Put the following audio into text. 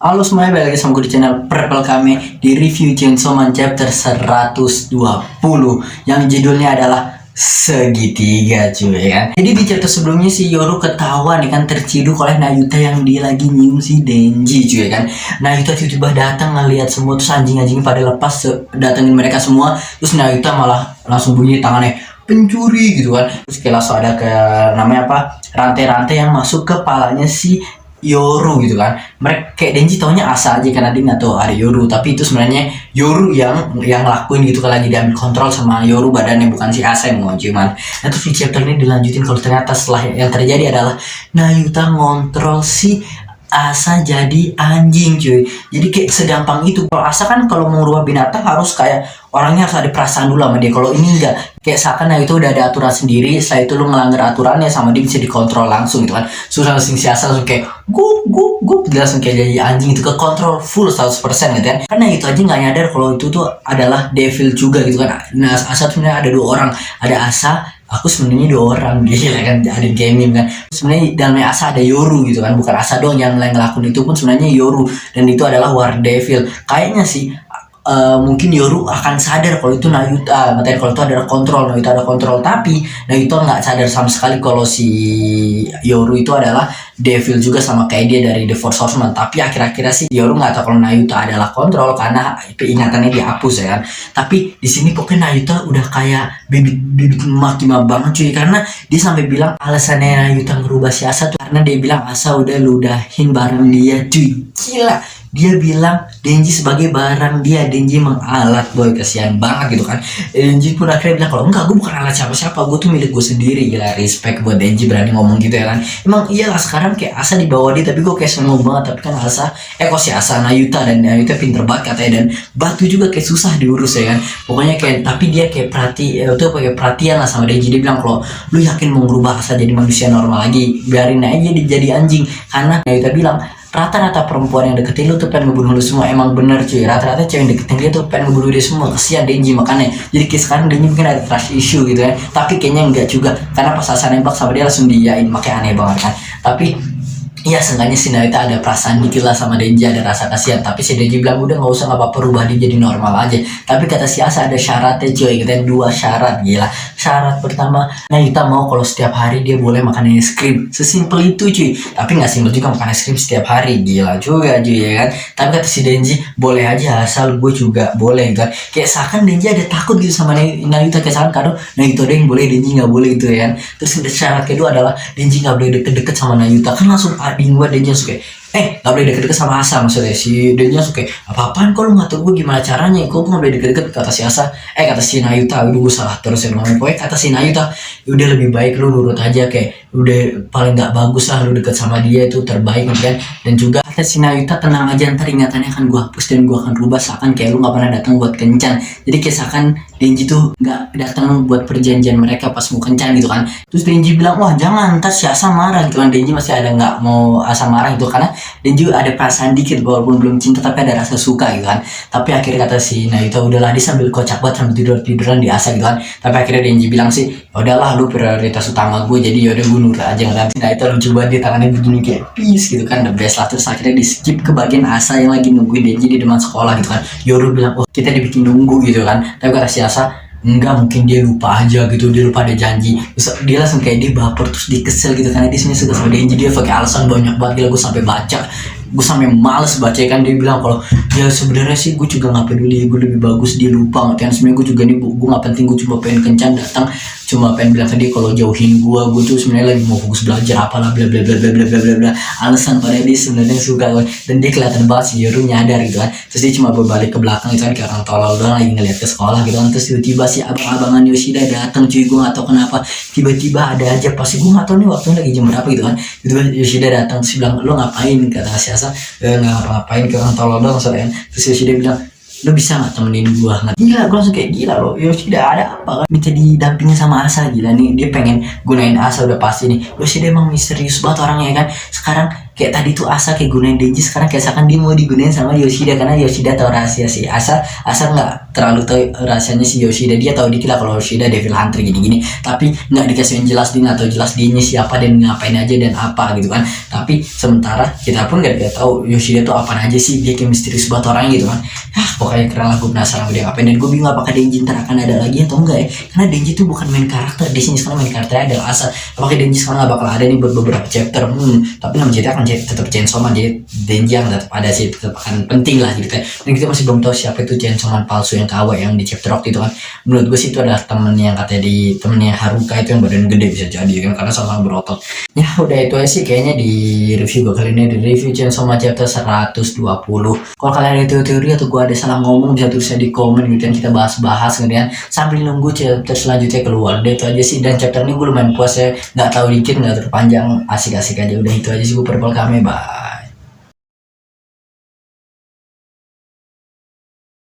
Halo semuanya, balik lagi sama gue di channel Purple kami di review Chainsaw Man chapter 120 yang judulnya adalah Segitiga, cuy ya. Jadi di chapter sebelumnya si Yoru ketawa nih kan, terciduk oleh Nayuta yang dia lagi nyium si Denji, cuy kan. Nayuta tiba-tiba datang ngelihat semua, terus anjing-anjing pada lepas datengin mereka semua, terus Nayuta malah langsung bunyi tangannya pencuri gitu kan. Terus kayak langsung ada ke namanya apa, rantai-rantai yang masuk ke kepalanya si Yoru gitu kan. Mereka kayak Denji taunya Asa aja karena dia nggak tahu ada Yoru, tapi itu sebenarnya Yoru yang ngelakuin gitu kan, lagi diambil kontrol sama Yoru badannya, bukan si Asa yang mau cuman. Nah terus di chapter ini dilanjutin kalau ternyata setelah yang terjadi adalah Nayuta ngontrol si Asa jadi anjing, cuy. Jadi kayak segampang itu. Kalau Asa kan kalau mau merubah binatang harus kayak orangnya harus ada perasaan dulu sama dia. Kalau ini enggak, kayak seakan itu udah ada aturan sendiri. Setelah itu lu melanggar aturannya sama dia bisa dikontrol langsung gitu kan. Susah langsung si Asa langsung kayak gup langsung kayak jadi anjing itu, ke kontrol full 100% gitu kan. Karena itu aja nggak nyadar kalau itu tuh adalah devil juga gitu kan. Nah Asa tuh sebenarnya ada dua orang, ada Asa, aku sebenarnya dua orang gila kan, ada gaming kan. Sebenarnya dalamnya Asa ada Yoru gitu kan, bukan Asa doang yang ngelakuin itu pun sebenarnya Yoru, dan itu adalah War Devil. Kayaknya sih mungkin Yoru akan sadar kalau itu Nayuta, materi kalau itu ada kontrol, Nayuta ada kontrol, tapi Nayuta nggak sadar sama sekali kalau si Yoru itu adalah Devil juga sama kayak dia dari The Four Horsemen. Tapi akhir-akhirnya sih Yoru nggak tahu kalau Nayuta adalah kontrol karena keingatannya dihapus ya kan. Tapi di sini pokoknya Nayuta udah kayak bibit maki-maki banget cuy, karena dia sampai bilang alasannya Nayuta ngerubah si Asa tuh karena dia bilang Asa udah ludahin bareng dia cuy. Gila, dia bilang Denji sebagai barang dia, Denji mengalat, boy, kasihan banget gitu kan. Denji pun akhirnya bilang kalau enggak, gue bukan alat siapa-siapa, gue tuh milik gue sendiri. Gila, respect buat Denji berani ngomong gitu ya kan. Emang iyalah sekarang kayak Asa di bawah dia, tapi gue kayak seneng banget. Tapi kan Asa, kok si Asa Nayuta, dan Nayuta pinter banget katanya, dan batu juga kayak susah diurus ya kan. Pokoknya kayak, tapi dia kayak itu pakai perhatian lah sama Denji. Dia bilang kalau lu yakin mau ngerubah Asa jadi manusia normal lagi, biarin aja dia jadi anjing. Karena Nayuta bilang rata-rata perempuan yang deketin lu tuh pengen ngebunuh lu semua. Emang bener cuy, rata-rata cewek yang deketin dia tuh pengen ngebunuh dia semua. Kesian Denji makanya. Jadi kayak sekarang Denji mungkin ada trust issue gitu ya, tapi kayaknya enggak juga, karena pas Asa nembak sama dia langsung diyain, makanya aneh banget kan. Tapi iya, seenggaknya si Nayuta ada perasaan dikit lah sama Denji, ada rasa kasihan. Tapi si Denji bilang udah nggak usah, nggak apa-apa, rubah dia jadi normal aja. Tapi kata si Asa ada syaratnya cuy, kita dua syarat. Gila, syarat pertama Nayuta mau kalau setiap hari dia boleh makan es krim, sesimpel itu cuy. Tapi nggak simpel juga makan es krim setiap hari, gila juga cuy ya kan. Tapi kata si Denji boleh aja asal gue juga boleh kan. Kayak seakan Denji ada takut gitu sama Nayuta, kayak seakan kado Nayuta deh yang boleh, Denji nggak boleh gitu ya kan. Terus syarat kedua adalah Denji nggak boleh deket-deket sama Nayuta. Kan langsung gue Denji suka gak boleh deket-deket sama Asa. Maksudnya si Denji suka apa-apaan, kok lu ngatur gue gimana caranya, kok gak boleh deket-deket. Kata si Asa kata si Nayuta, gue salah terus ya namanya. Pokoknya kata si Nayuta udah lebih baik lu nurut aja, kayak udah paling gak bagus lah lu deket sama dia, itu terbaik kan. Dan juga kata si Nayuta tenang aja, ntar ingatannya akan gue hapus dan gue akan rubah seakan kayak lu gak pernah datang buat kencan. Jadi kayak seakan Denji tuh gak datang buat perjanjian mereka pas mau kencan gitu kan. Terus Denji bilang wah jangan, ntar si Asa marah gitu kan. Denji masih ada gak mau Asa marah gitu, karena Denji ada perasaan dikit walaupun belum cinta, tapi ada rasa suka gitu kan. Tapi akhirnya kata si Nayuta udahlah, dia sambil kocak banget sambil tiduran di Asa gitu kan. Tapi akhirnya Denji bilang sih udahlah lu prioritas utama gue, jadi yaudah gue nurut aja kan. Si Nayuta lucu banget, dia tangannya begini kayak peace gitu kan, the best lah. Terus akhirnya di skip ke bagian Asa yang lagi nungguin Denji di depan sekolah gitu kan. Yoru bilang oh kita dibikin nunggu gitu kan. Tapi kata si Asa enggak, mungkin dia lupa aja gitu, dia lupa ada janji. Terus dia langsung kayak dia baper, terus dia kesel gitu karena dia sebenarnya suka sama Denji. Dia pakai alasan banyak banget, gila gue sampai baca, gue sampai males baca kan. Dia bilang kalau ya sebenarnya sih gue juga nggak peduli, gue lebih bagus dia lupa kan. Sebenarnya gue juga nih, gue nggak penting, gue cuma pengen kencan datang, cuma pengen bilang ke dia kalau jauhin gue tuh sebenarnya lagi mau fokus belajar apalah bla bla bla bla bla bla bla bla. Alasan pada dia sebenarnya suka kan. Dan dia kelihatan banget si Yoru nyadar gitu kan. Terus dia cuma berbalik ke belakang gitu kan, kayak orang tolol doang lagi ngeliat ke sekolah gitu kan. Terus tiba-tiba si abang-abangan Yoshida datang cuy, gue nggak tahu kenapa tiba-tiba ada aja, pasti gue nggak tahu nih waktunya lagi jam berapa gitu kan. Itu Yoshida datang terus bilang lo ngapain, kata si Asa nggak ngapain, ke orang tolol doang soalnya. Terus Yoshida bilang lo bisa nggak temenin gua? Nggak, gila, gue langsung kayak gila loh, Yoshida ada apa kan, minta didampingin sama Asa. Gila nih, dia pengen gunain Asa udah pasti nih. Yoshida emang misterius banget orangnya kan. Sekarang kayak tadi tuh Asa kayak gunain Denji, sekarang kayak seakan dia mau digunain sama Yoshida, karena Yoshida tahu rahasia si Asa nggak terlalu tahu rahasianya si Yoshida. Dia tahu dikit lah kalau Yoshida Devil Hunter gini-gini, tapi nggak dikasih yang jelas din atau jelas dinnya siapa dan ngapain aja dan apa gitu kan. Tapi sementara kita pun gak tahu Yoshida tuh apa aja sih, dia kayak misterius buat orang gitu kan. Pokoknya keren lah, gue penasaran dia ngapain, dan gue bingung apakah Denji ntar akan ada lagi atau enggak ya, karena Denji tuh bukan main karakter di sini. Sekarang main karakternya adalah Asa. Apakah Denji sekarang nggak bakal ada nih buat beberapa chapter? Tapi nama cerita akan tetap Chainsaw Man, jadi Denji yang tetap ada sih, tetap akan penting lah gitu kan. Dan kita masih belum tahu siapa itu Chainsaw Man palsu yang KW yang di chapter waktu itu kan. Menurut gue sih itu adalah temennya yang katanya temennya Haruka itu yang badan gede, bisa jadi kan, karena sama-sama berotot. Ya udah itu aja sih kayaknya di review gue kali ini, di review Chainsaw Man chapter 120. Kalau kalian ada teori atau gue ada salah ngomong bisa tulisnya di komen gitu kan, kita bahas-bahas kemudian sambil nunggu chapter selanjutnya keluar. Udah itu aja sih, dan chapter ini gue lumayan puas ya, nggak tahu dikit, nggak terpanjang, asik-asik aja. Udah itu aja sih, gue Purple Kame, bye.